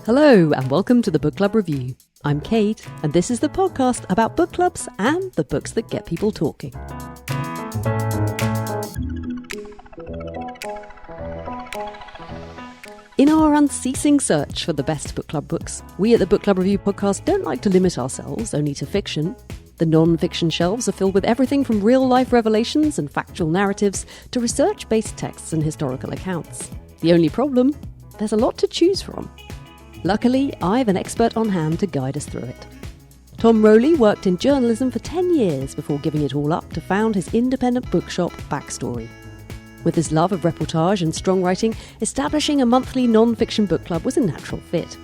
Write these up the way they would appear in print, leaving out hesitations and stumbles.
Hello and welcome to the Book Club Review. I'm Kate and this is the podcast about book clubs and the books that get people talking. In our unceasing search for the best book club books, we at the Book Club Review podcast don't like to limit ourselves only to fiction. The non-fiction shelves are filled with everything from real-life revelations and factual narratives to research-based texts and historical accounts. The only problem? There's a lot to choose from. Luckily, I've an expert on hand to guide us through it. Tom Rowley worked in journalism for 10 years before giving it all up to found his independent bookshop, Backstory. With his love of reportage and strong writing, establishing a monthly non-fiction book club was a natural fit.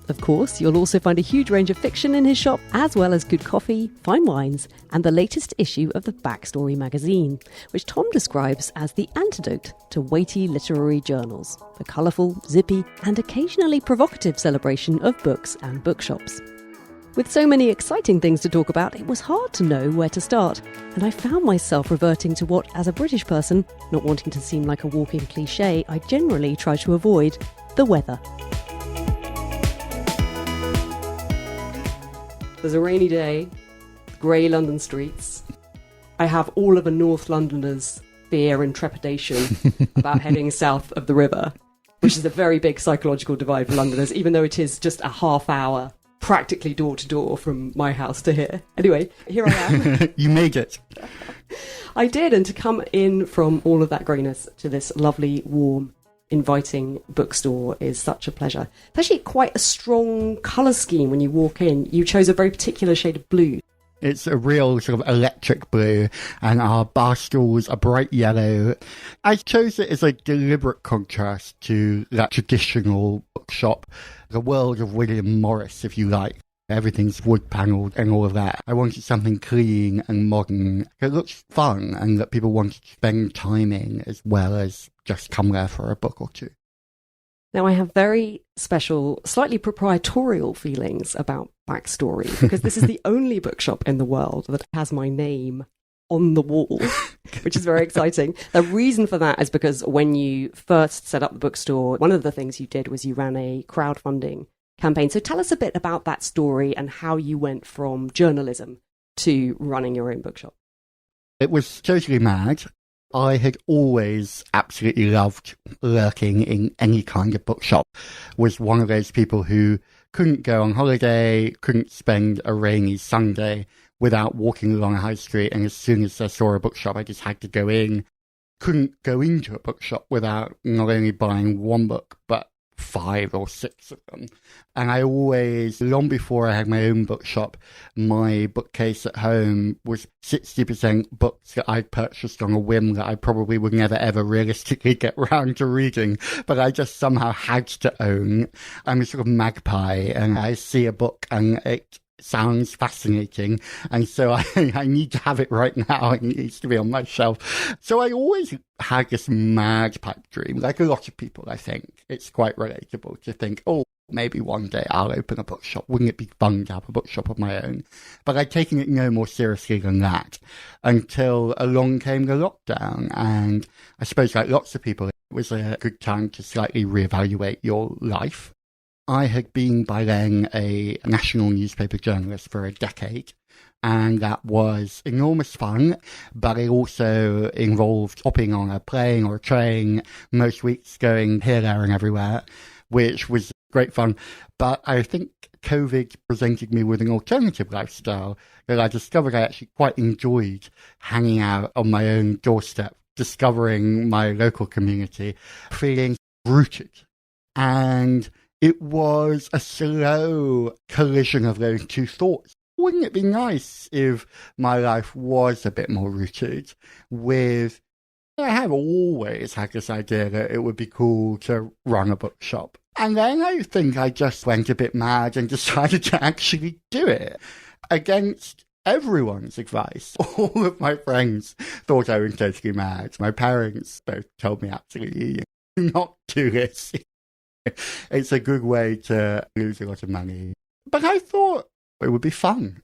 Of course, you'll also find a huge range of fiction in his shop, as well as good coffee, fine wines, and the latest issue of the Backstory magazine, which Tom describes as the antidote to weighty literary journals, a colourful, zippy, and occasionally provocative celebration of books and bookshops. With so many exciting things to talk about, it was hard to know where to start, and I found myself reverting to what, as a British person, not wanting to seem like a walking cliché, I generally try to avoid: the weather. There's a rainy day, grey London streets. I have all of a North Londoner's fear and trepidation about heading south of the river, which is a very big psychological divide for Londoners, even though it is just a half hour, practically door to door from my house to here. Anyway, here I am. You made it. I did, and to come in from all of that greyness to this lovely, warm, inviting bookstore is such a pleasure. It's actually quite a strong colour scheme when you walk in. You chose a very particular shade of blue. It's a real sort of electric blue, and our bar stools are bright yellow. I chose it as a deliberate contrast to that traditional bookshop, the world of William Morris, if you like. Everything's wood panelled and all of that. I wanted something clean and modern that looks fun and that people want to spend time in, as well as just come there for a book or two. Now, I have very special, slightly proprietorial feelings about Backstory, because this is the only bookshop in the world that has my name on the wall, which is very exciting. The reason for that is because when you first set up the bookstore, one of the things you did was you ran a crowdfunding campaign. So tell us a bit about that story and how you went from journalism to running your own bookshop. It was totally mad. I had always absolutely loved lurking in any kind of bookshop. Was one of those people who couldn't go on holiday, couldn't spend a rainy Sunday without walking along a high street, and as soon as I saw a bookshop, I just had to go in. Couldn't go into a bookshop without not only buying one book, but 5 or 6 of them. And I always, long before I had my own bookshop, my bookcase at home was 60% books that I'd purchased on a whim that I probably would never ever realistically get round to reading, but I just somehow had to own. I'm a sort of magpie, and I see a book and it sounds fascinating, and so I need to have it right now, and it needs to be on my shelf. So I always had this mad pipe dream, like a lot of people. I think it's quite relatable to think, oh, maybe one day I'll open a bookshop. Wouldn't it be fun to have a bookshop of my own? But I'd taken it no more seriously than that until along came the lockdown, and I suppose like lots of people, it was a good time to slightly reevaluate your life. I had been by then a national newspaper journalist for a decade, and that was enormous fun, but it also involved hopping on a plane or a train most weeks, going here, there and everywhere, which was great fun. But I think COVID presented me with an alternative lifestyle that I discovered I actually quite enjoyed: hanging out on my own doorstep, discovering my local community, feeling rooted. And it was a slow collision of those two thoughts. Wouldn't it be nice if my life was a bit more rooted with... I have always had this idea that it would be cool to run a bookshop. And then I think I just went a bit mad and decided to actually do it. Against everyone's advice. All of my friends thought I was totally mad. My parents both told me absolutely not do this. It's a good way to lose a lot of money. But I thought it would be fun.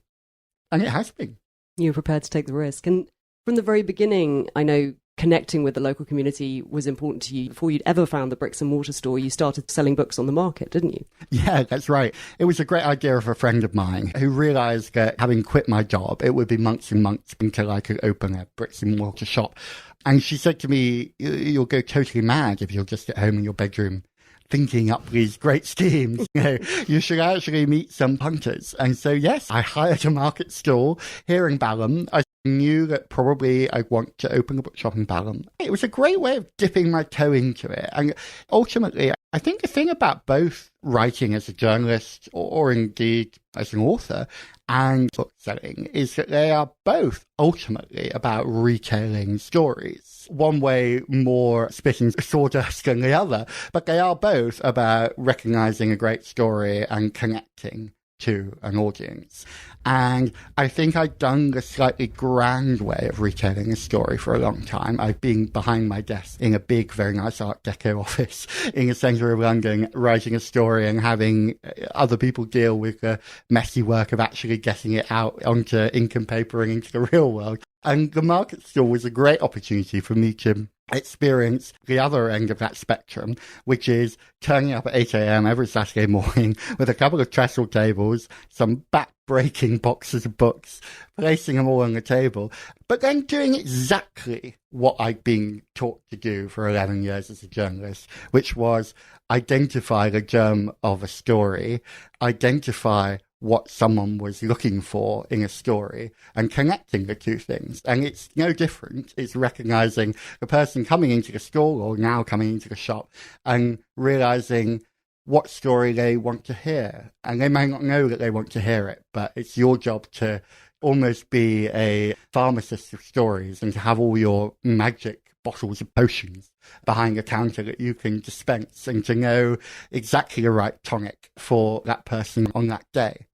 And it has been. You were prepared to take the risk. And from the very beginning, I know connecting with the local community was important to you. Before you'd ever found the bricks and mortar store, you started selling books on the market, didn't you? Yeah, that's right. It was a great idea of a friend of mine who realised that having quit my job, it would be months and months until I could open a bricks and mortar shop. And she said to me, you'll go totally mad if you're just at home in your bedroom thinking up these great schemes. You should actually meet some punters. And so, yes, I hired a market stall here in Balham. I knew that probably I'd want to open a bookshop in Balham. It was a great way of dipping my toe into it. And ultimately, I think the thing about both writing as a journalist or indeed as an author and book selling is that they are both ultimately about retailing stories. One way more spitting sawdust than the other, but they are both about recognizing a great story and connecting to an audience. And I think I'd done the slightly grand way of retelling a story for a long time. I've been behind my desk in a big, very nice Art Deco office in the centre of London, writing a story and having other people deal with the messy work of actually getting it out onto ink and paper and into the real world. And the market stall was a great opportunity for me to experience the other end of that spectrum, which is turning up at 8 a.m. every Saturday morning with a couple of trestle tables, some back-breaking boxes of books, placing them all on the table, but then doing exactly what I'd been taught to do for 11 years as a journalist, which was identify the germ of a story, identify what someone was looking for in a story and connecting the two things. And it's no different. It's recognizing the person coming into the stall or now coming into the shop and realizing what story they want to hear. And they may not know that they want to hear it, but it's your job to almost be a pharmacist of stories and to have all your magic bottles of potions behind a counter that you can dispense and to know exactly the right tonic for that person on that day.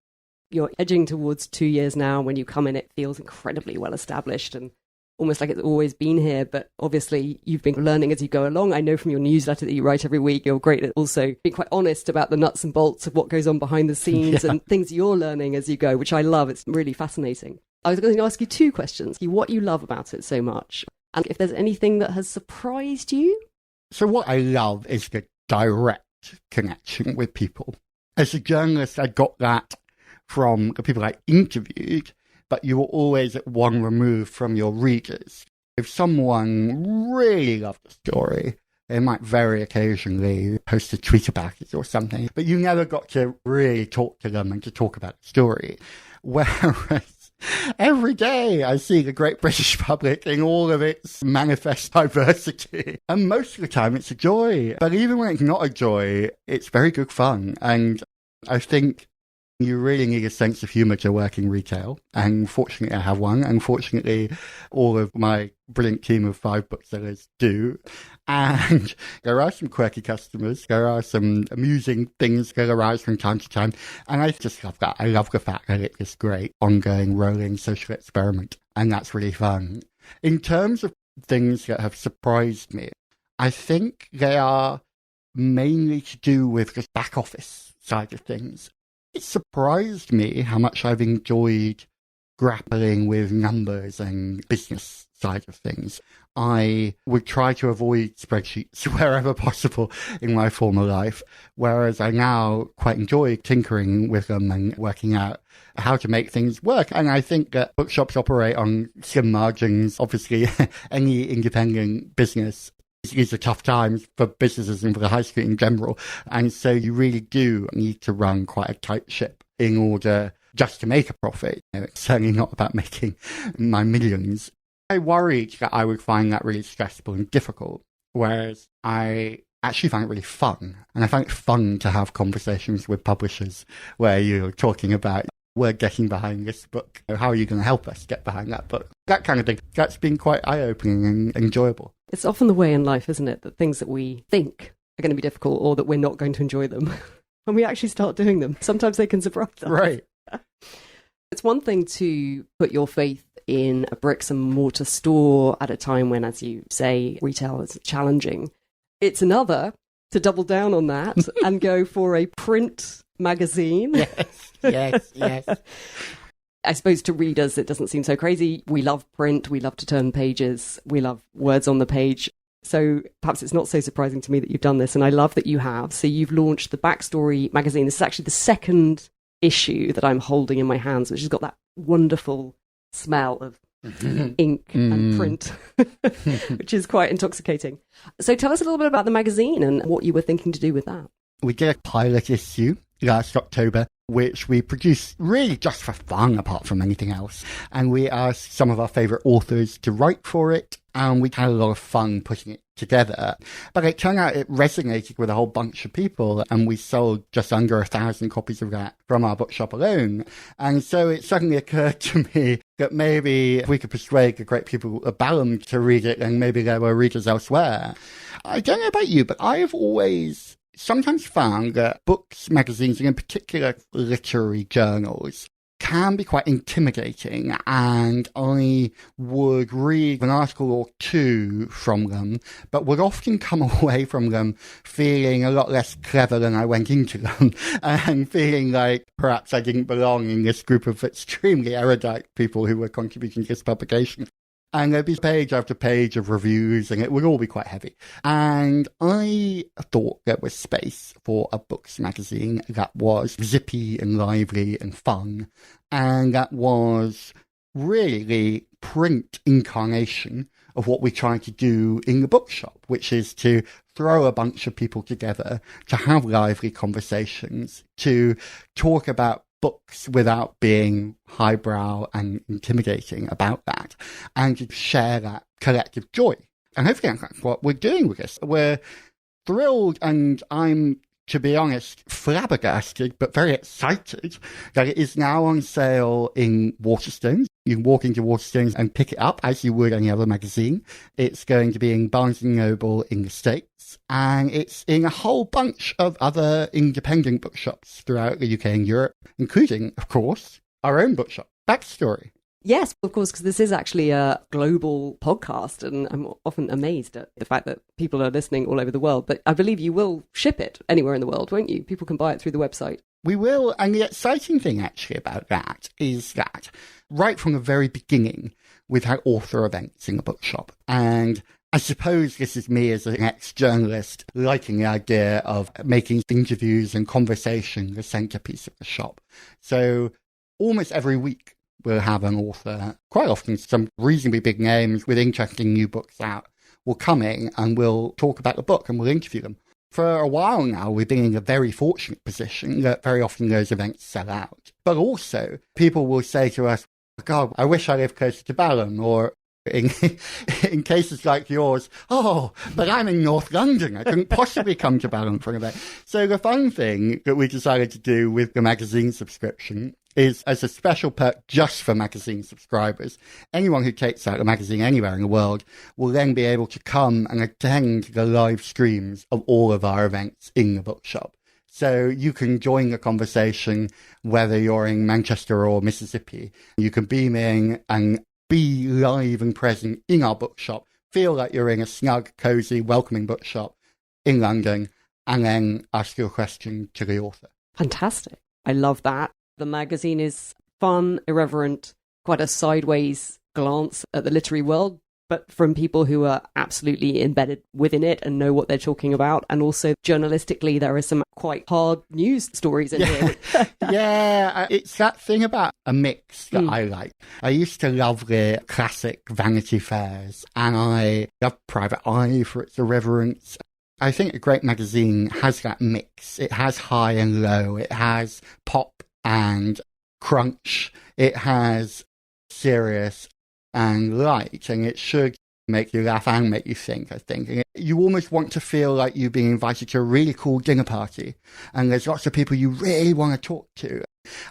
You're edging towards 2 years now. When you come in, it feels incredibly well established and almost like it's always been here. But obviously, you've been learning as you go along. I know from your newsletter that you write every week, you're great at also being quite honest about the nuts and bolts of what goes on behind the scenes and things you're learning as you go, which I love. It's really fascinating. I was going to ask you two questions. What you love about it so much, and if there's anything that has surprised you? So what I love is the direct connection with people. As a journalist, I got that from the people I interviewed, but you were always at one remove from your readers. If someone really loved the story, they might very occasionally post a tweet about it or something, but you never got to really talk to them and to talk about the story. Whereas every day I see the great British public in all of its manifest diversity. And most of the time it's a joy. But even when it's not a joy, it's very good fun. And I think you really need a sense of humour to work in retail. And fortunately I have one. And fortunately all of my brilliant team of 5 booksellers do. And there are some quirky customers. There are some amusing things that arise from time to time. And I just love that. I love the fact that it's this great ongoing rolling social experiment. And that's really fun. In terms of things that have surprised me, I think they are mainly to do with the back office side of things. It surprised me how much I've enjoyed grappling with numbers and business side of things. I would try to avoid spreadsheets wherever possible in my former life, whereas I now quite enjoy tinkering with them and working out how to make things work. And I think that bookshops operate on slim margins. Obviously, any independent business is a tough time for businesses and for the high street in general. And so you really do need to run quite a tight ship in order just to make a profit. It's certainly not about making my millions. I worried that I would find that really stressful and difficult, whereas I actually find it really fun. And I find it fun to have conversations with publishers where you're talking about, we're getting behind this book. How are you going to help us get behind that book? That kind of thing. That's been quite eye-opening and enjoyable. It's often the way in life, isn't it? That things that we think are going to be difficult or that we're not going to enjoy them, when we actually start doing them, sometimes they can surprise us. Right. It's one thing to put your faith in a bricks and mortar store at a time when, as you say, retail is challenging. It's another to double down on that and go for a print magazine. Yes. I suppose to readers, it doesn't seem so crazy. We love print. We love to turn pages. We love words on the page. So perhaps it's not so surprising to me that you've done this. And I love that you have. So you've launched the Backstory magazine. This is actually the second issue that I'm holding in my hands, which has got that wonderful smell of ink and print, which is quite intoxicating. So tell us a little bit about the magazine and what you were thinking to do with that. We did a pilot issue last October, which we produced really just for fun, apart from anything else. And we asked some of our favourite authors to write for it, and we had a lot of fun putting it together. But it turned out it resonated with a whole bunch of people, and we sold just under 1,000 copies of that from our bookshop alone. And so it suddenly occurred to me that maybe if we could persuade the great people of Balham to read it, then maybe there were readers elsewhere. I don't know about you, but I've always sometimes found that books, magazines, and in particular literary journals can be quite intimidating, and I would read an article or two from them, but would often come away from them feeling a lot less clever than I went into them, and feeling like perhaps I didn't belong in this group of extremely erudite people who were contributing to this publication. And there'd be page after page of reviews, and it would all be quite heavy. And I thought there was space for a books magazine that was zippy and lively and fun, and that was really the print incarnation of what we try to do in the bookshop, which is to throw a bunch of people together, to have lively conversations, to talk about books without being highbrow and intimidating about that, and to share that collective joy. And hopefully that's what we're doing with this. We're thrilled, and I'm, to be honest, flabbergasted, but very excited that it is now on sale in Waterstones. You can walk into Waterstones and pick it up as you would any other magazine. It's going to be in Barnes & Noble in the States, and it's in a whole bunch of other independent bookshops throughout the UK and Europe, including, of course, our own bookshop, Backstory. Yes, of course, because this is actually a global podcast, and I'm often amazed at the fact that people are listening all over the world. But I believe you will ship it anywhere in the world, won't you? People can buy it through the website. We will, and the exciting thing actually about that is that right from the very beginning, we've had author events in the bookshop. And I suppose this is me as an ex-journalist liking the idea of making interviews and conversation the centrepiece of the shop. So almost every week we'll have an author, quite often some reasonably big names with interesting new books out, will come in and we'll talk about the book and we'll interview them. For a while now, we've been in a very fortunate position that very often those events sell out. But also, people will say to us, God, I wish I lived closer to Balham, or in cases like yours, oh, but I'm in North London. I couldn't possibly come to Balham for an event. So the fun thing that we decided to do with the magazine subscription is, as a special perk just for magazine subscribers, anyone who takes out a magazine anywhere in the world will then be able to come and attend the live streams of all of our events in the bookshop. So you can join the conversation whether you're in Manchester or Mississippi. You can beam in and be live and present in our bookshop, feel like you're in a snug, cosy, welcoming bookshop in London, and then ask your question to the author. Fantastic. I love that. The magazine is fun, irreverent, quite a sideways glance at the literary world, but from people who are absolutely embedded within it and know what they're talking about. And also, journalistically, there are some quite hard news stories in here. Yeah, it's that thing about a mix that I like. I used to love the classic Vanity Fairs, and I love Private Eye for its irreverence. I think a great magazine has that mix. It has high and low. It has pop and crunch. It has serious and light, and it should make you laugh and make you think, I think. And you almost want to feel like you've been invited to a really cool dinner party, and there's lots of people you really want to talk to.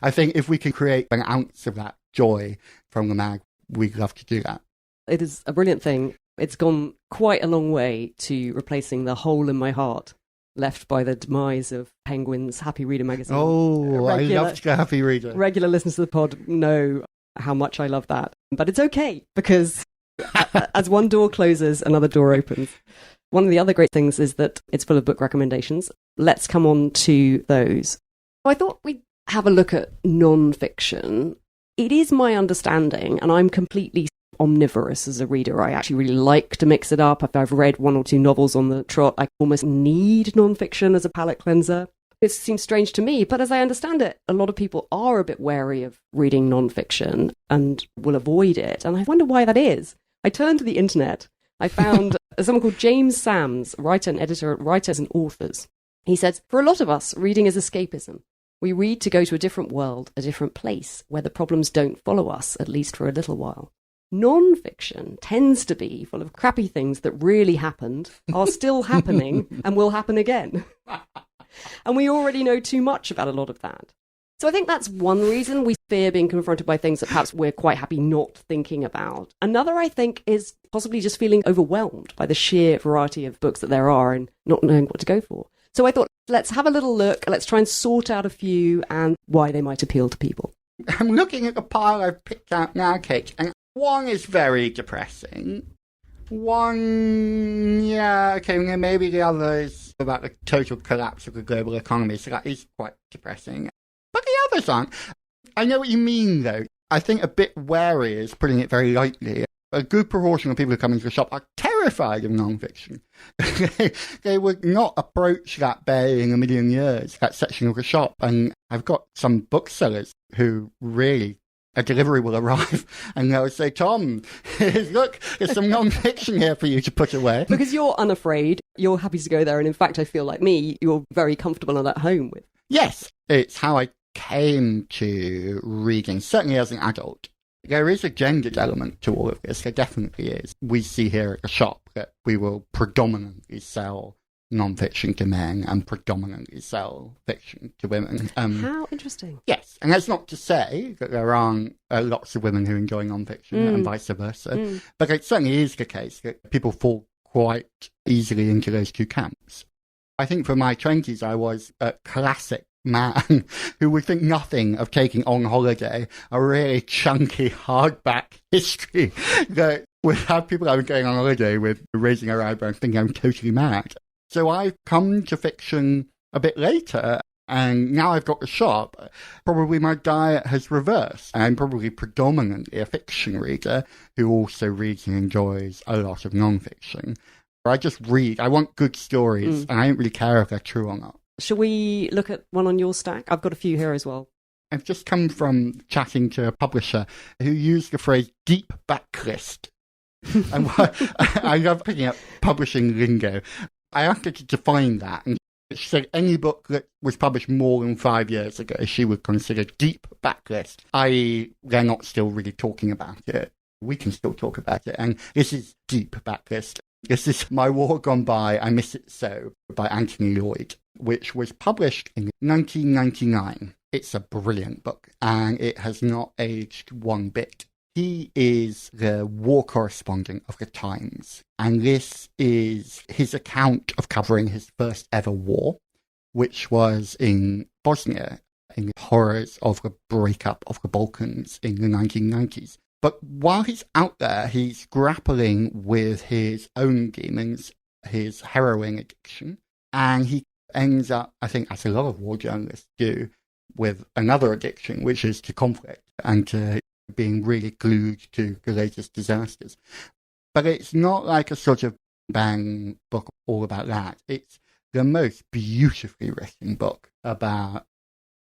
I think if we can create an ounce of that joy from the mag, we'd love to do that. It is a brilliant thing. It's gone quite a long way to replacing the hole in my heart left by the demise of Penguin's Happy Reader magazine. Oh, I loved the Happy Reader. Regular listeners to the pod know how much I love that. But it's okay, because as one door closes, another door opens. One of the other great things is that it's full of book recommendations. Let's come on to those. I thought we'd have a look at non-fiction. It is my understanding, and I'm completely omnivorous as a reader. I actually really like to mix it up. If I've read one or two novels on the trot, I almost need non-fiction as a palate cleanser. It seems strange to me, but as I understand it, a lot of people are a bit wary of reading non-fiction and will avoid it. And I wonder why that is. I turned to the internet. I found someone called James Sams, writer and editor at Writers and Authors. He says, for a lot of us, reading is escapism. We read to go to a different world, a different place, where the problems don't follow us, at least for a little while. Non-fiction tends to be full of crappy things that really happened, are still happening, and will happen again. And we already know too much about a lot of that. So I think that's one reason we fear being confronted by things that perhaps we're quite happy not thinking about. Another, I think, is possibly just feeling overwhelmed by the sheer variety of books that there are and not knowing what to go for. So I thought, let's have a little look, let's try and sort out a few and why they might appeal to people. I'm looking at the pile I've picked out now, Kate, and one is very depressing. One, yeah, okay, maybe the other is about the total collapse of the global economy, so that is quite depressing. But the others aren't. I know what you mean, though. I think a bit wary is putting it very lightly. A good proportion of people who come into the shop are terrified of non-fiction. They would not approach that bay in a million years, that section of the shop. And I've got some booksellers who really, a delivery will arrive and they'll say, Tom, look, there's some non-fiction here for you to put away. Because you're unafraid, you're happy to go there. And in fact, I feel like me, you're very comfortable and at home with. Yes, it's how I came to reading, certainly as an adult. There is a gendered element to all of this. There definitely is. We see here at the shop that we will predominantly sell non-fiction to men and predominantly sell fiction to women. How interesting. Yes, and that's not to say that there aren't lots of women who enjoy non-fiction and vice versa, but it certainly is the case that people fall quite easily into those two camps. I think for my 20s, I was a classic man who would think nothing of taking on holiday a really chunky hardback history that would have people I was going on holiday with raising their eyebrows thinking I'm totally mad. So I've come to fiction a bit later, and now I've got the shop. Probably my diet has reversed. I'm probably predominantly a fiction reader who also reads and enjoys a lot of non-fiction. I just read. I want good stories, and I don't really care if they're true or not. Shall we look at one on your stack? I've got a few here as well. I've just come from chatting to a publisher who used the phrase deep backlist. And I love picking up publishing lingo. I asked her to define that, and she said any book that was published more than 5 years ago she would consider deep backlist, i.e. they're not still really talking about it. We can still talk about it, and this is deep backlist. This is My War Gone By, I Miss It So, by Anthony Lloyd, which was published in 1999. It's a brilliant book, and it has not aged one bit. He is the war correspondent of the Times, and this is his account of covering his first ever war, which was in Bosnia, in the horrors of the breakup of the Balkans in the 1990s. But while he's out there, he's grappling with his own demons, his heroin addiction, and he ends up, I think, as a lot of war journalists do, with another addiction, which is to conflict and to being really glued to the latest disasters. But it's not like a sort of bang book all about that. It's the most beautifully written book about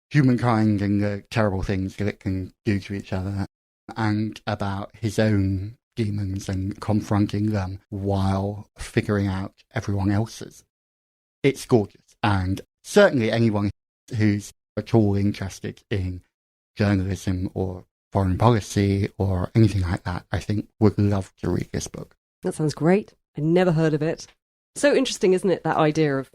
humankind and the terrible things that it can do to each other, and about his own demons and confronting them while figuring out everyone else's. It's gorgeous, and certainly anyone who's at all interested in journalism or foreign policy or anything like that, I think would love to read this book. That sounds great. I never heard of it. So interesting, isn't it, that idea of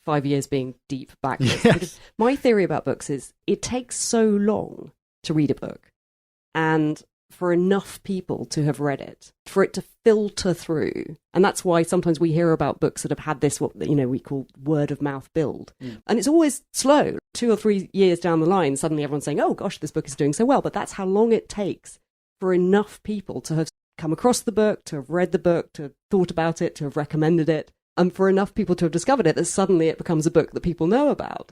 5 years being deep backlist? Yes. Because my theory about books is it takes so long to read a book, and for enough people to have read it, for it to filter through. And that's why sometimes we hear about books that have had this, what we call word of mouth build. And it's always slow. 2 or 3 years down the line, suddenly everyone's saying, oh gosh, this book is doing so well. But that's how long it takes for enough people to have come across the book, to have read the book, to have thought about it, to have recommended it, and for enough people to have discovered it that suddenly it becomes a book that people know about.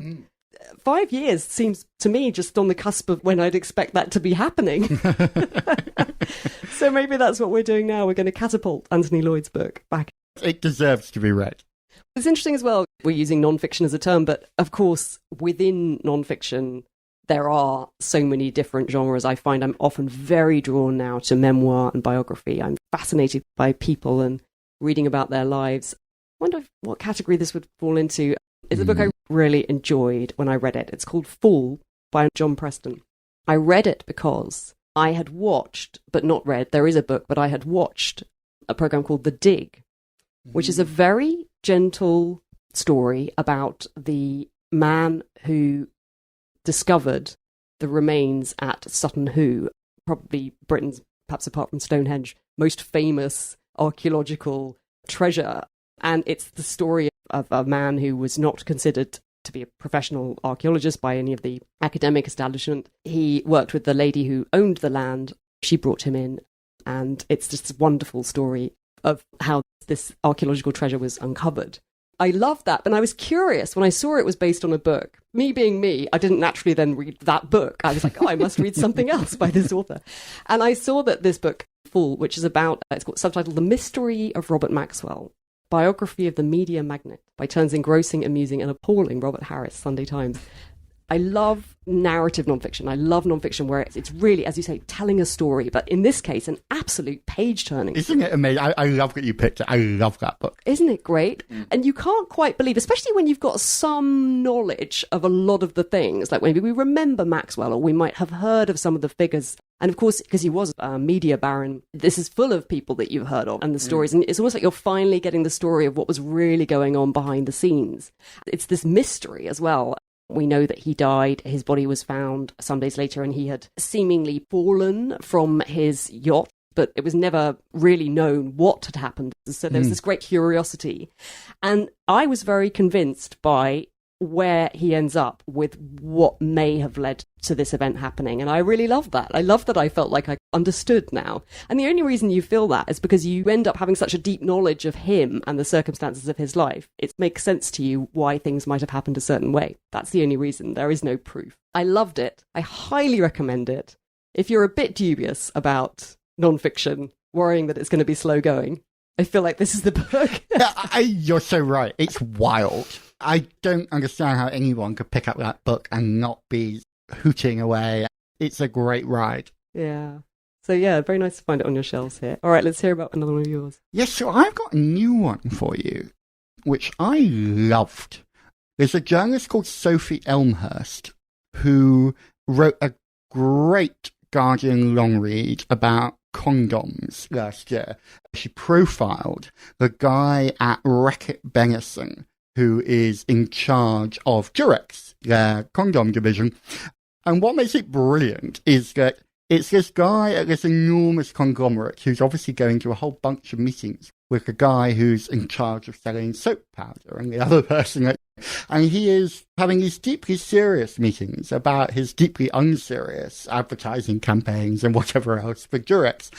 5 years seems to me just on the cusp of when I'd expect that to be happening. So maybe that's what we're doing now. We're going to catapult Anthony Lloyd's book back. It deserves to be read. It's interesting as well, we're using non-fiction as a term, but of course, within non-fiction, there are so many different genres. I find I'm often very drawn now to memoir and biography. I'm fascinated by people and reading about their lives. I wonder what category this would fall into. It's a book I really enjoyed when I read it. It's called Fool by John Preston. I read it because I had watched, but not read, there is a book, but I had watched a program called The Dig, which is a very gentle story about the man who discovered the remains at Sutton Hoo, probably Britain's, perhaps apart from Stonehenge, most famous archaeological treasure. And it's the story of a man who was not considered to be a professional archaeologist by any of the academic establishment. He worked with the lady who owned the land. She brought him in. And it's just a wonderful story of how this archaeological treasure was uncovered. I loved that, but I was curious when I saw it was based on a book. Me being me, I didn't naturally then read that book. I was like, oh, I must read something else by this author. And I saw that this book, Fool, which is about, it's got subtitled The Mystery of Robert Maxwell, Biography of the Media Magnate, by turns engrossing, amusing and appalling Robert Harris, Sunday Times. I love narrative nonfiction. I love nonfiction where it's really, as you say, telling a story, but in this case, an absolute page-turning. Isn't it amazing? I love that you picked it. I love that book. Isn't it great? And you can't quite believe, especially when you've got some knowledge of a lot of the things, like maybe we remember Maxwell or we might have heard of some of the figures. And of course, because he was a media baron, this is full of people that you've heard of and the stories. And it's almost like you're finally getting the story of what was really going on behind the scenes. It's this mystery as well. We know that he died, his body was found some days later, and he had seemingly fallen from his yacht, but it was never really known what had happened. So there was this great curiosity. And I was very convinced by where he ends up with what may have led to this event happening. And I really love that. I love that I felt like I understood now. And the only reason you feel that is because you end up having such a deep knowledge of him and the circumstances of his life. It makes sense to you why things might have happened a certain way. That's the only reason. There is no proof. I loved it. I highly recommend it. If you're a bit dubious about nonfiction, worrying that it's going to be slow going, I feel like this is the book. You're so right. It's wild. I don't understand how anyone could pick up that book and not be hooting away. It's a great ride. Yeah. So yeah, very nice to find it on your shelves here. All right, let's hear about another one of yours. Yes, so I've got a new one for you, which I loved. There's a journalist called Sophie Elmhurst who wrote a great Guardian long read about condoms last year. She profiled the guy at Reckitt Benison who is in charge of Durex, their condom division. And what makes it brilliant is that it's this guy at this enormous conglomerate who's obviously going to a whole bunch of meetings with the guy who's in charge of selling soap powder and the other person. And he is having these deeply serious meetings about his deeply unserious advertising campaigns and whatever else for Durex.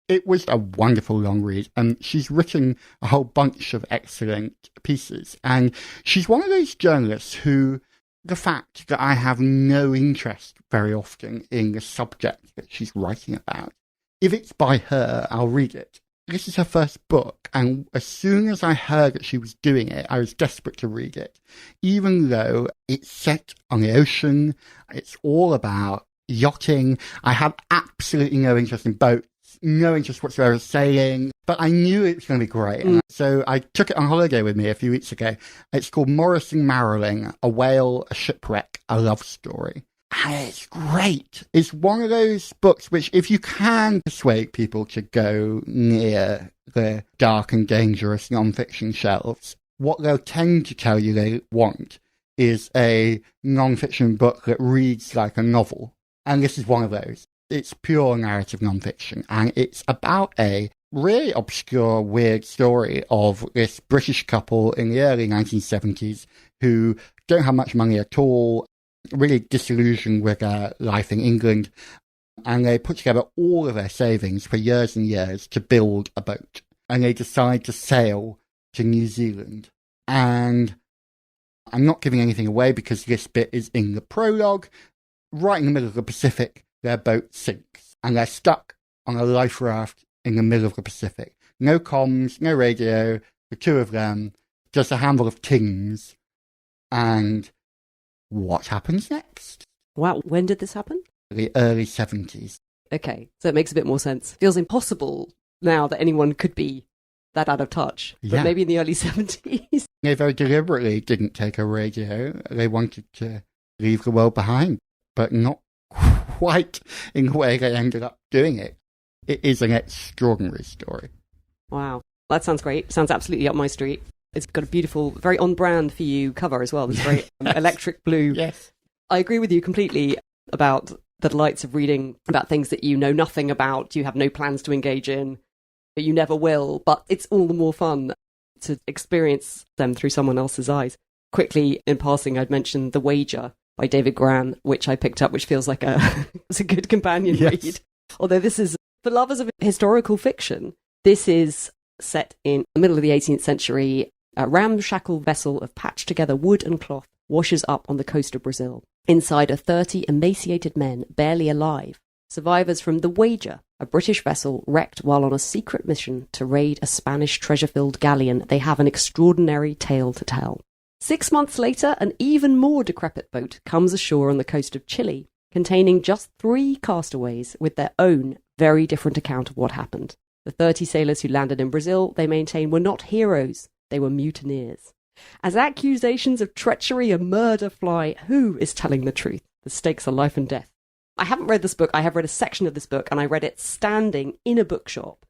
It was a wonderful long read, and she's written a whole bunch of excellent pieces. And she's one of those journalists who, the fact that I have no interest very often in the subject that she's writing about, if it's by her, I'll read it. This is her first book, and as soon as I heard that she was doing it, I was desperate to read it. Even though it's set on the ocean, it's all about yachting. I have absolutely no interest in boats. No interest whatsoever in sailing, but I knew it was going to be great. So I took it on holiday with me a few weeks ago. It's called Maurice and Marilyn, A Whale, a Shipwreck, a Love Story. And it's great. It's one of those books which, if you can persuade people to go near the dark and dangerous non-fiction shelves, what they'll tend to tell you they want is a non-fiction book that reads like a novel. And this is one of those. It's pure narrative nonfiction, and it's about a really obscure, weird story of this British couple in the early 1970s who don't have much money at all, really disillusioned with their life in England, and they put together all of their savings for years and years to build a boat, and they decide to sail to New Zealand. And I'm not giving anything away because this bit is in the prologue. Right in the middle of the Pacific, their boat sinks, and they're stuck on a life raft in the middle of the Pacific. No comms, no radio, the two of them, just a handful of tins. And what happens next? Wow, when did this happen? The early 70s. Okay, so it makes a bit more sense. Feels impossible now that anyone could be that out of touch, but maybe in the early 70s. They very deliberately didn't take a radio. They wanted to leave the world behind, but not quite in the way they ended up doing it. It is an extraordinary story. Wow, that sounds great. Sounds absolutely up my street. It's got a beautiful, very on-brand for you cover as well. It's very electric blue. Yes. I agree with you completely about the delights of reading about things that you know nothing about, you have no plans to engage in, that you never will, but it's all the more fun to experience them through someone else's eyes. Quickly, in passing, I'd mentioned The Wager by David Grann, which I picked up, which feels like it's a good companion read. Although this is, for lovers of historical fiction, this is set in the middle of the 18th century. A ramshackle vessel of patched-together wood and cloth washes up on the coast of Brazil. Inside are 30 emaciated men, barely alive, survivors from The Wager, a British vessel wrecked while on a secret mission to raid a Spanish treasure-filled galleon. They have an extraordinary tale to tell. 6 months later, an even more decrepit boat comes ashore on the coast of Chile, containing just 3 castaways with their own very different account of what happened. The 30 sailors who landed in Brazil, they maintain, were not heroes. They were mutineers. As accusations of treachery and murder fly, who is telling the truth? The stakes are life and death. I haven't read this book. I have read a section of this book, and I read it standing in a bookshop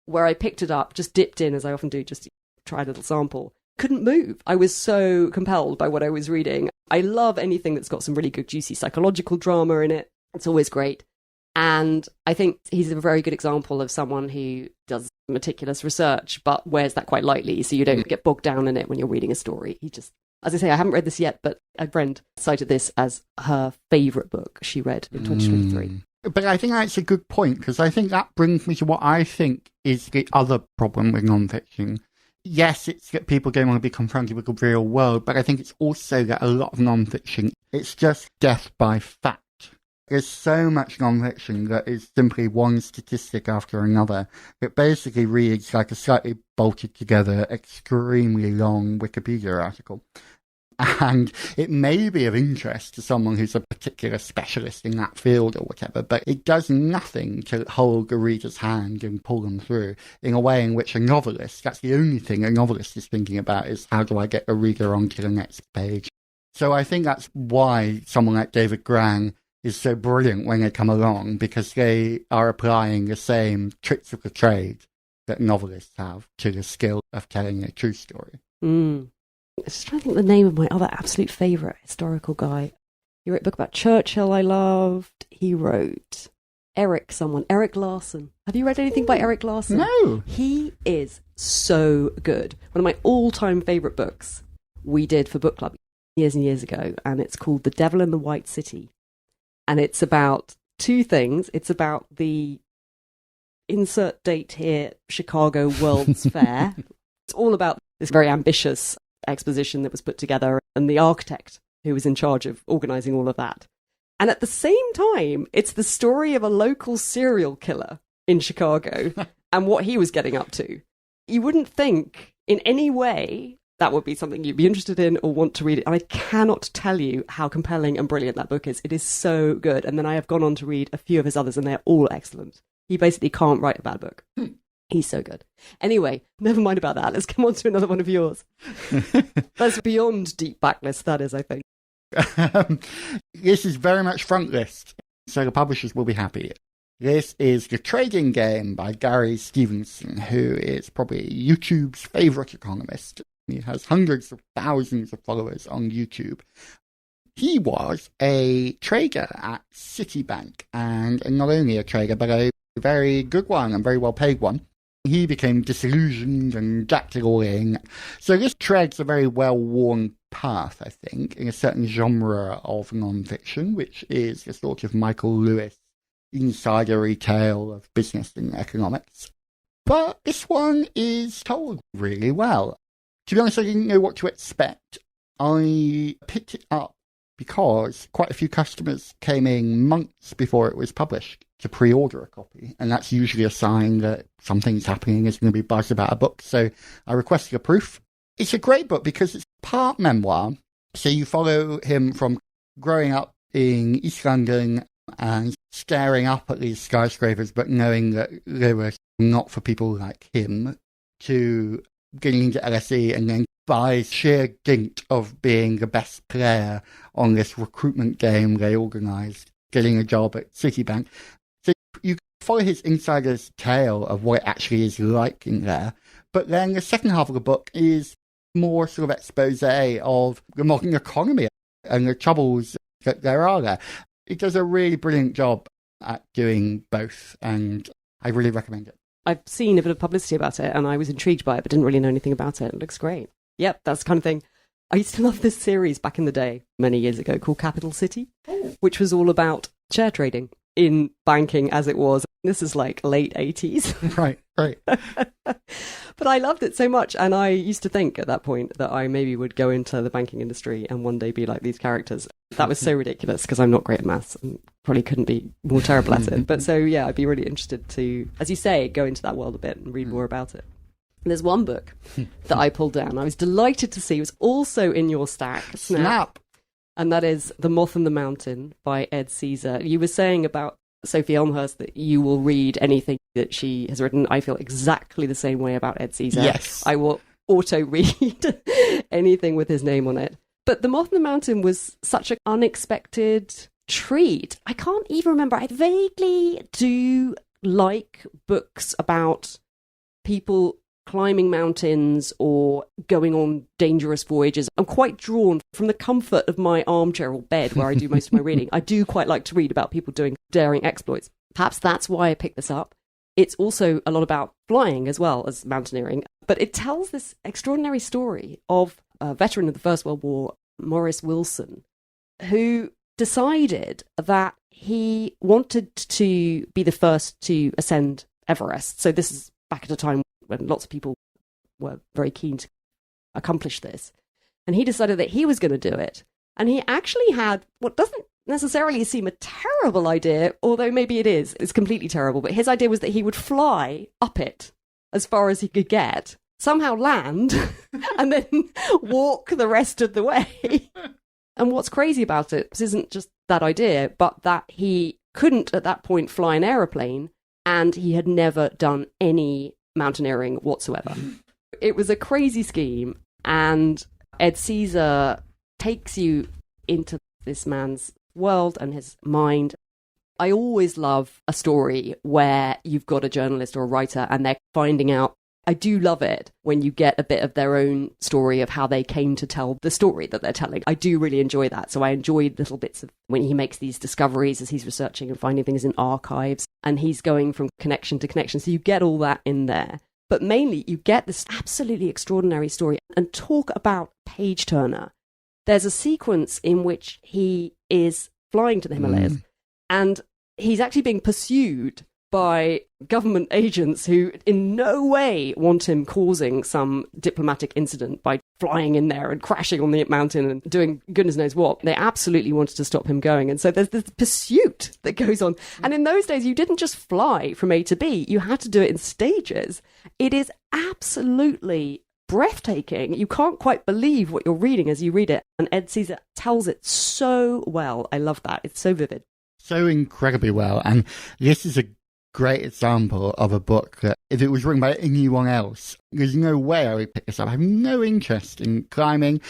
where I picked it up, just dipped in, as I often do, just to try a little sample. Couldn't move. I was so compelled by what I was reading. I love anything that's got some really good, juicy psychological drama in it. It's always great. And I think he's a very good example of someone who does meticulous research, but wears that quite lightly, so you don't get bogged down in it when you're reading a story. He just, as I say, I haven't read this yet, but a friend cited this as her favourite book she read in 2023. But I think that's a good point, because I think that brings me to what I think is the other problem with non-fiction. Yes, it's that people don't want to be confronted with the real world, but I think it's also that a lot of non-fiction, it's just death by fact. There's so much non-fiction that is simply one statistic after another. It basically reads like a slightly bolted together, extremely long Wikipedia article. And it may be of interest to someone who's a particular specialist in that field or whatever, but it does nothing to hold the reader's hand and pull them through in a way in which a novelist, that's the only thing a novelist is thinking about, is how do I get the reader onto the next page. So I think that's why someone like David Grann is so brilliant when they come along, because they are applying the same tricks of the trade that novelists have to the skill of telling a true story. I'm just trying to think the name of my other absolute favourite historical guy. He wrote a book about Churchill I loved. He wrote Erik Larson. Have you read anything by Erik Larson? No. He is so good. One of my all-time favourite books we did for book club years and years ago, and it's called The Devil in the White City. And it's about 2 things. It's about the insert date here, Chicago World's Fair. It's all about this very ambitious exposition that was put together and the architect who was in charge of organising all of that. And at the same time, it's the story of a local serial killer in Chicago and what he was getting up to. You wouldn't think in any way that would be something you'd be interested in or want to read it. And I cannot tell you how compelling and brilliant that book is. It is so good. And then I have gone on to read a few of his others, and they're all excellent. He basically can't write a bad book. He's so good. Anyway, never mind about that. Let's come on to another one of yours. That's beyond deep backlist, that is, I think. This is very much front list, so the publishers will be happy. This is The Trading Game by Gary Stevenson, who is probably YouTube's favourite economist. He has hundreds of thousands of followers on YouTube. He was a trader at Citibank, and not only a trader, but a very good one and very well paid one. He became disillusioned and jacked it all in. So this treads a very well-worn path, I think, in a certain genre of non-fiction, which is the sort of Michael Lewis insider tale of business and economics. But this one is told really well. To be honest, I didn't know what to expect. I picked it up because quite a few customers came in months before it was published to pre-order a copy. And that's usually a sign that something's happening, there's going to be buzz about a book. So I requested a proof. It's a great book because it's part memoir. So you follow him from growing up in East London and staring up at these skyscrapers, but knowing that they were not for people like him, to getting into LSE, and then by sheer dint of being the best player on this recruitment game they organised, getting a job at Citibank. So you follow his insider's tale of what it actually is like in there. But then the second half of the book is more sort of expose of the modern economy and the troubles that there are there. It does a really brilliant job at doing both, and I really recommend it. I've seen a bit of publicity about it, and I was intrigued by it, but didn't really know anything about it. It looks great. Yep, that's the kind of thing. I used to love this series back in the day, many years ago, called Capital City, which was all about share trading in banking as it was. This is like late 80s. Right. But I loved it so much, and I used to think at that point that I maybe would go into the banking industry and one day be like these characters. That was so ridiculous because I'm not great at maths and probably couldn't be more terrible at it. But so, yeah, I'd be really interested to, as you say, go into that world a bit and read more about it. And there's one book that I pulled down. I was delighted to see it was also in your stack. Snap. And that is The Moth and the Mountain by Ed Caesar. You were saying about Sophie Elmhurst that you will read anything that she has written. I feel exactly the same way about Ed Caesar. Yes. I will auto-read anything with his name on it. But The Moth and the Mountain was such an unexpected treat. I can't even remember. I vaguely do like books about people climbing mountains or going on dangerous voyages. I'm quite drawn from the comfort of my armchair or bed where I do most of my reading. I do quite like to read about people doing daring exploits. Perhaps that's why I picked this up. It's also a lot about flying as well as mountaineering, but it tells this extraordinary story of a veteran of the First World War, Maurice Wilson, who decided that he wanted to be the first to ascend Everest. So this is back at a time when lots of people were very keen to accomplish this. And he decided that he was going to do it. And he actually had what doesn't necessarily seem a terrible idea, although maybe it is. It's completely terrible. But his idea was that he would fly up it as far as he could get, somehow land, and then walk the rest of the way. And what's crazy about it isn't just that idea, but that he couldn't at that point fly an aeroplane, and he had never done any mountaineering whatsoever. It was a crazy scheme, and Ed Caesar takes you into this man's world and his mind. I always love a story where you've got a journalist or a writer and they're finding out. I do love it when you get a bit of their own story of how they came to tell the story that they're telling. I do really enjoy that. So I enjoyed little bits of when he makes these discoveries as he's researching and finding things in archives, and he's going from connection to connection. So you get all that in there. But mainly you get this absolutely extraordinary story. And talk about page turner. There's a sequence in which he is flying to the Himalayas and he's actually being pursued by government agents who in no way want him causing some diplomatic incident by flying in there and crashing on the mountain and doing goodness knows what. They absolutely wanted to stop him going. And so there's this pursuit that goes on. And in those days, you didn't just fly from A to B. You had to do it in stages. It is absolutely breathtaking. You can't quite believe what you're reading as you read it. And Ed Caesar tells it so well. I love that. It's so vivid. So incredibly well. And this is a great example of a book that if it was written by anyone else, there's no way I would pick this up. I have no interest in climbing.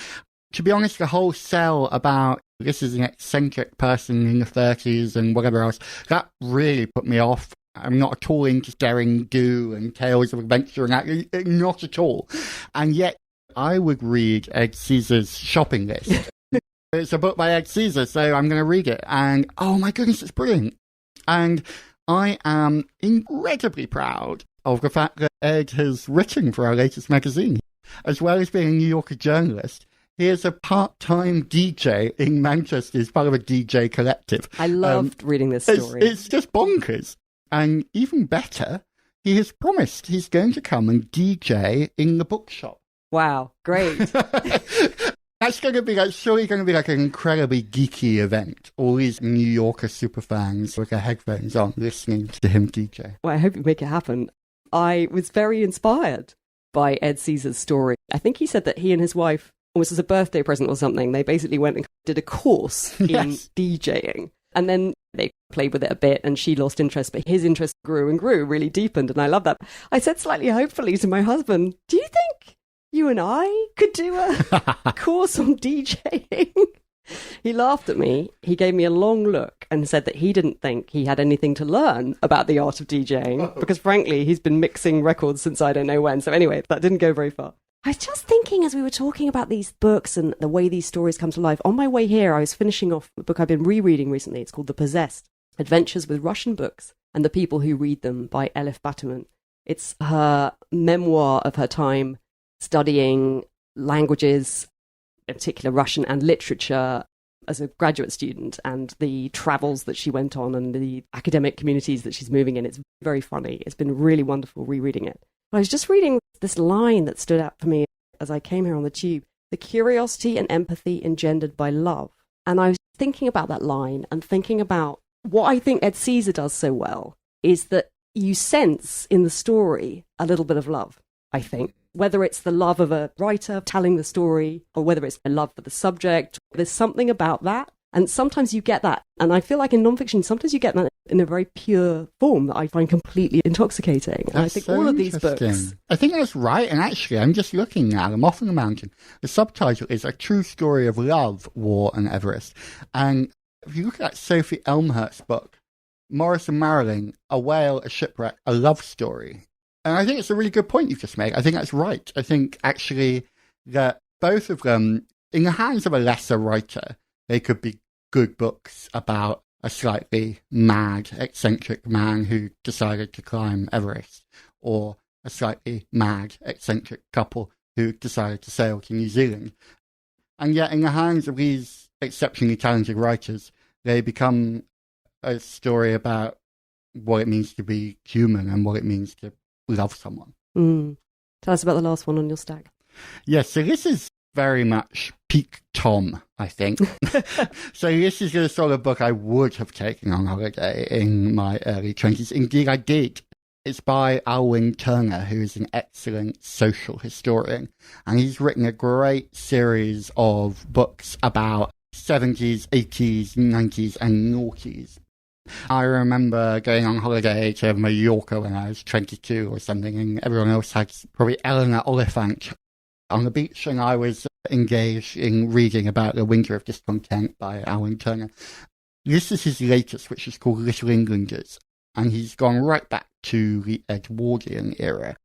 To be honest, the whole sell about this is an eccentric person in the 30s and whatever else, that really put me off. I'm not at all into daring do and tales of adventure and that, not at all. And yet I would read Ed Caesar's shopping list. It's a book by Ed Caesar, so I'm going to read it. And oh my goodness, it's brilliant. And I am incredibly proud of the fact that Ed has written for our latest magazine. As well as being a New Yorker journalist, he is a part-time DJ in Manchester. He's part of a DJ collective. I loved reading this story. It's just bonkers. And even better, he has promised he's going to come and DJ in the bookshop. Wow, great. That's going to be surely going to be an incredibly geeky event. All these New Yorker superfans with their headphones on listening to him DJ. Well, I hope you make it happen. I was very inspired by Ed Caesar's story. I think he said that he and his wife, almost as a birthday present or something, they basically went and did a course in DJing. And then they played with it a bit and she lost interest, but his interest grew and grew, really deepened. And I love that. I said slightly hopefully to my husband, do you think you and I could do a course on DJing? He laughed at me. He gave me a long look and said that he didn't think he had anything to learn about the art of DJing because, frankly, he's been mixing records since I don't know when. So anyway, that didn't go very far. I was just thinking as we were talking about these books and the way these stories come to life, on my way here, I was finishing off a book I've been rereading recently. It's called The Possessed, Adventures with Russian Books and the People Who Read Them by Elif Batuman. It's her memoir of her time studying languages, in particular Russian and literature, as a graduate student, and the travels that she went on and the academic communities that she's moving in. It's very funny. It's been really wonderful rereading it. I was just reading this line that stood out for me as I came here on the tube, the curiosity and empathy engendered by love. And I was thinking about that line and thinking about what I think Ed Caesar does so well is that you sense in the story a little bit of love, I think. Whether it's the love of a writer telling the story or whether it's a love for the subject, there's something about that. And sometimes you get that. And I feel like in nonfiction, sometimes you get that in a very pure form that I find completely intoxicating. And I think so all of these books. I think that's right. And actually, I'm just looking now. I'm off on the mountain. The subtitle is A True Story of Love, War and Everest. And if you look at Sophie Elmhurst's book, Maurice and Marilyn, A Whale, A Shipwreck, A Love Story. And I think it's a really good point you've just made. I think that's right. I think actually that both of them, in the hands of a lesser writer, they could be good books about a slightly mad, eccentric man who decided to climb Everest, or a slightly mad, eccentric couple who decided to sail to New Zealand. And yet in the hands of these exceptionally talented writers, they become a story about what it means to be human and what it means to love someone. Tell us about the last one on your stack. Yes, so this is very much peak Tom, I think. So this is the sort of book I would have taken on holiday in my early 20s. Indeed, I did. It's by Alwyn Turner, who is an excellent social historian. And he's written a great series of books about 70s, 80s, 90s, and noughties. I remember going on holiday to Mallorca when I was 22 or something, and everyone else had probably Eleanor Oliphant on the beach, and I was engaged in reading about The Winter of Discontent by Alwyn Turner. This is his latest, which is called Little Englanders, and he's gone right back to the Edwardian era.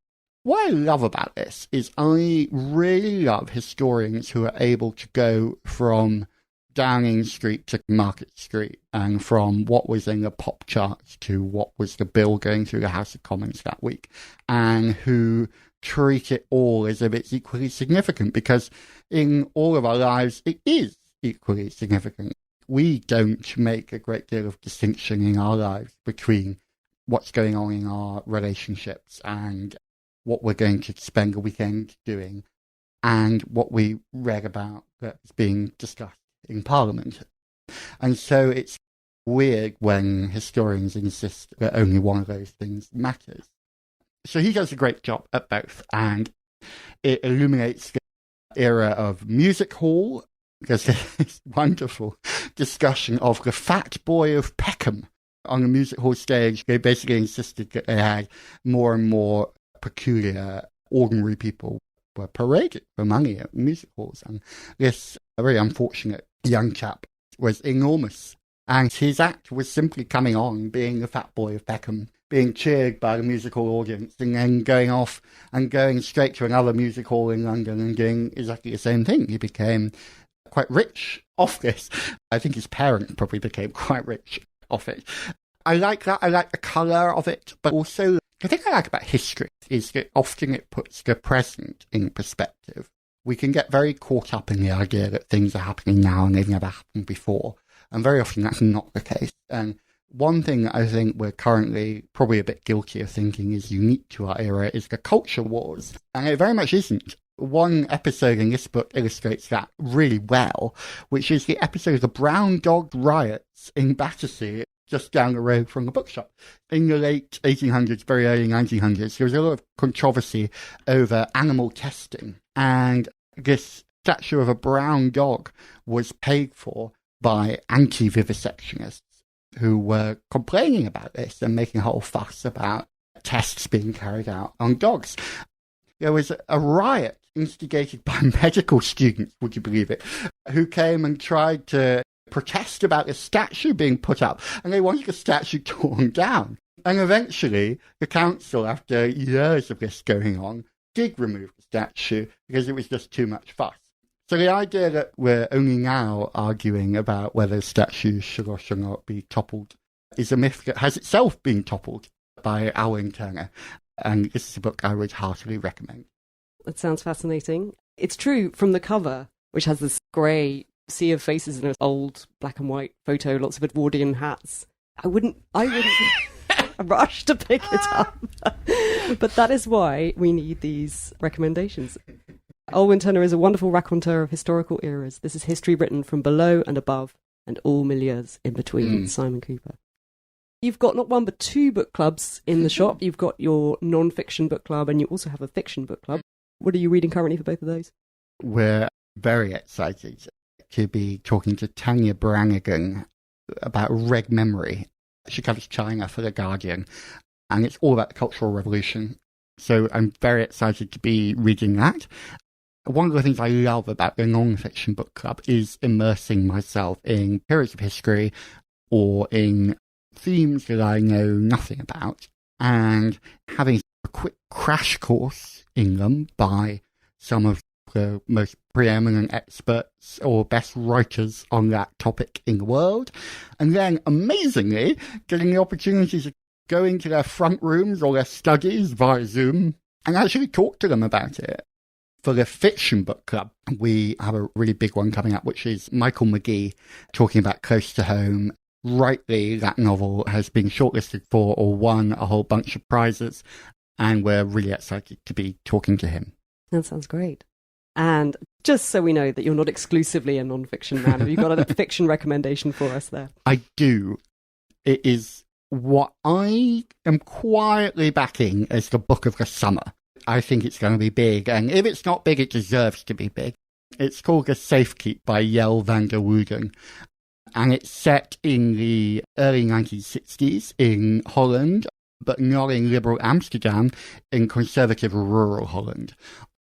What I love about this is I really love historians who are able to go from Downing Street to Market Street, and from what was in the pop charts to what was the bill going through the House of Commons that week, and who treat it all as if it's equally significant, because in all of our lives it is equally significant. We don't make a great deal of distinction in our lives between what's going on in our relationships and what we're going to spend the weekend doing and what we read about that's being discussed in Parliament. And so it's weird when historians insist that only one of those things matters. So he does a great job at both, and it illuminates the era of music hall. There's this wonderful discussion of the fat boy of Peckham on the music hall stage. They basically insisted that they had more and more peculiar, ordinary people were paraded for money at music halls. And this very unfortunate young chap was enormous. And his act was simply coming on, being the fat boy of Peckham, being cheered by the music hall audience, and then going off and going straight to another music hall in London and doing exactly the same thing. He became quite rich off this. I think his parents probably became quite rich off it. I like that. I like the colour of it. But also, the thing I like about history is that often it puts the present in perspective. We can get very caught up in the idea that things are happening now and they've never happened before. And very often that's not the case. And one thing that I think we're currently probably a bit guilty of thinking is unique to our era is the culture wars. And it very much isn't. One episode in this book illustrates that really well, which is the episode of the Brown Dog riots in Battersea, just down the road from the bookshop. In the late 1800s, very early 1900s, there was a lot of controversy over animal testing. And this statue of a brown dog was paid for by anti-vivisectionists who were complaining about this and making a whole fuss about tests being carried out on dogs. There was a riot instigated by medical students, would you believe it, who came and tried to protest about the statue being put up, and they wanted the statue torn down. And eventually, the council, after years of this going on, did remove the statue because it was just too much fuss. So the idea that we're only now arguing about whether statues should or should not be toppled is a myth that has itself been toppled by Alwyn Turner. And this is a book I would heartily recommend. That sounds fascinating. It's true, from the cover, which has this grey sea of faces in an old black and white photo, lots of Edwardian hats. I wouldn't rush to pick it up. But that is why we need these recommendations. Alwyn Turner is a wonderful raconteur of historical eras. This is history written from below and above and all milieus in between. Simon Cooper. You've got not one but two book clubs in the shop. You've got your non-fiction book club and you also have a fiction book club. What are you reading currently for both of those? We're very excited to be talking to Tania Branigan about Red Memory. She covers China for The Guardian, and it's all about the Cultural Revolution. So I'm very excited to be reading that. One of the things I love about the non-fiction book club is immersing myself in periods of history or in themes that I know nothing about, and having a quick crash course in them by some of the most preeminent experts or best writers on that topic in the world, and then amazingly getting the opportunity to go into their front rooms or their studies via Zoom and actually talk to them about it. For the fiction book club, we have a really big one coming up, which is Michael Magee talking about Close to Home. Rightly, that novel has been shortlisted for or won a whole bunch of prizes, and we're really excited to be talking to him. That sounds great. And just so we know that you're not exclusively a non-fiction man, have you got a fiction recommendation for us there? I do. It is what I am quietly backing as the book of the summer. I think it's going to be big, and if it's not big, it deserves to be big. It's called The Safekeep by Yael van der Wouden, and it's set in the early 1960s in Holland, but not in liberal Amsterdam, in conservative rural Holland.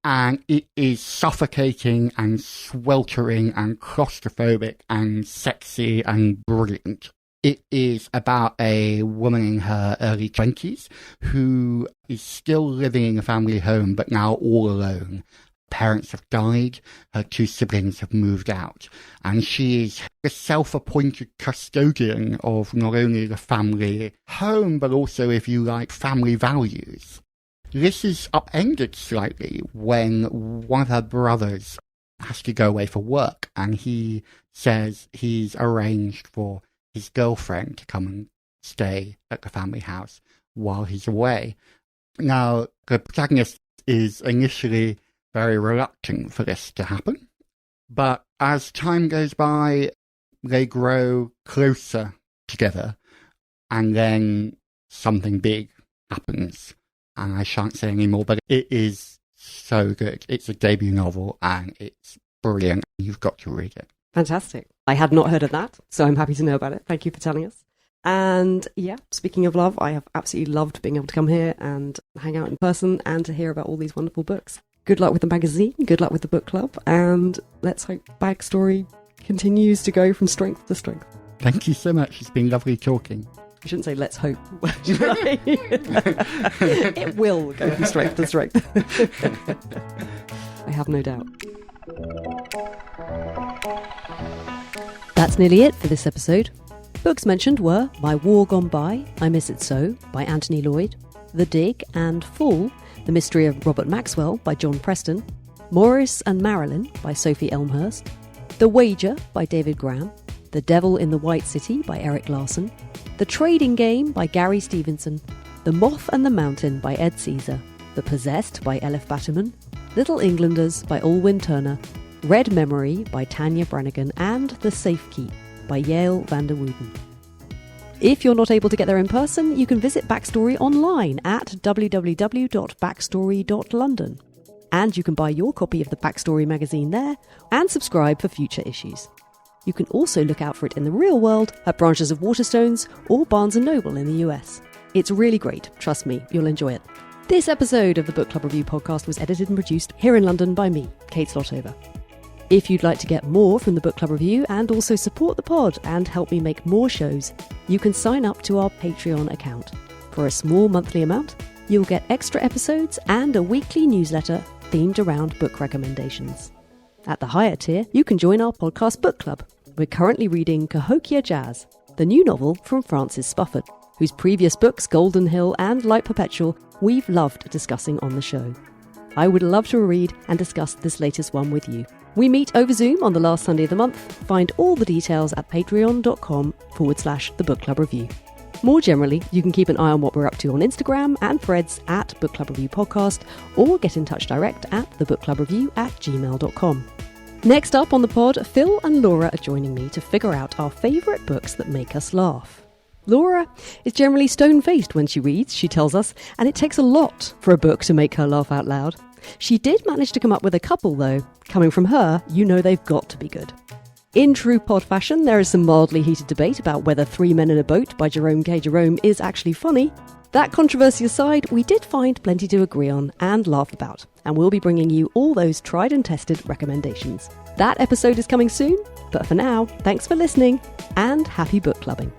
And it is suffocating and sweltering and claustrophobic and sexy and brilliant. It is about a woman in her early 20s who is still living in a family home, but now all alone. Parents have died, her two siblings have moved out, and she is the self-appointed custodian of not only the family home, but also, if you like, family values. This is upended slightly when one of her brothers has to go away for work, and he says he's arranged for his girlfriend to come and stay at the family house while he's away. Now, the protagonist is initially very reluctant for this to happen, but as time goes by, they grow closer together, and then something big happens. And I shan't say any more, but it is so good. It's a debut novel, and it's brilliant. You've got to read it. Fantastic. I had not heard of that, so I'm happy to know about it. Thank you for telling us. And yeah, speaking of love, I have absolutely loved being able to come here and hang out in person and to hear about all these wonderful books. Good luck with the magazine, good luck with the book club, and let's hope Backstory continues to go from strength to strength. Thank you so much. It's been lovely talking. I shouldn't say let's hope. It will go from strength to strength. I have no doubt. That's nearly it for this episode. Books mentioned were My War Gone By, I Miss It So by Anthony Lloyd, The Dig and Fall, The Mystery of Robert Maxwell by John Preston, Maurice and Marilyn by Sophie Elmhurst, The Wager by David Grann, The Devil in the White City by Erik Larson, The Trading Game by Gary Stevenson, The Moth and the Mountain by Ed Caesar, The Possessed by Elif Batuman, Little Englanders by Alwyn Turner, Red Memory by Tania Branigan, and The Safe Keep by Yael van der Wouden. If you're not able to get there in person, you can visit Backstory online at www.backstory.london. And you can buy your copy of the Backstory magazine there and subscribe for future issues. You can also look out for it in the real world at branches of Waterstones or Barnes & Noble in the US. It's really great, trust me, you'll enjoy it. This episode of the Book Club Review podcast was edited and produced here in London by me, Kate Slotover. If you'd like to get more from the Book Club Review and also support the pod and help me make more shows, you can sign up to our Patreon account. For a small monthly amount, you'll get extra episodes and a weekly newsletter themed around book recommendations. At the higher tier, you can join our podcast book club. We're currently reading Cahokia Jazz, the new novel from Francis Spufford, whose previous books, Golden Hill and Light Perpetual, we've loved discussing on the show. I would love to read and discuss this latest one with you. We meet over Zoom on the last Sunday of the month. Find all the details at patreon.com/The Book Club Review. More generally, you can keep an eye on what we're up to on Instagram and threads at Book Club Review Podcast, or get in touch direct at thebookclubreview@gmail.com. Next up on the pod, Phil and Laura are joining me to figure out our favourite books that make us laugh. Laura is generally stone-faced when she reads, she tells us, and it takes a lot for a book to make her laugh out loud. She did manage to come up with a couple, though. Coming from her, you know they've got to be good. In true pod fashion, there is some mildly heated debate about whether Three Men in a Boat by Jerome K. Jerome is actually funny. That controversy aside, we did find plenty to agree on and laugh about, and we'll be bringing you all those tried and tested recommendations. That episode is coming soon, but for now, thanks for listening and happy book clubbing.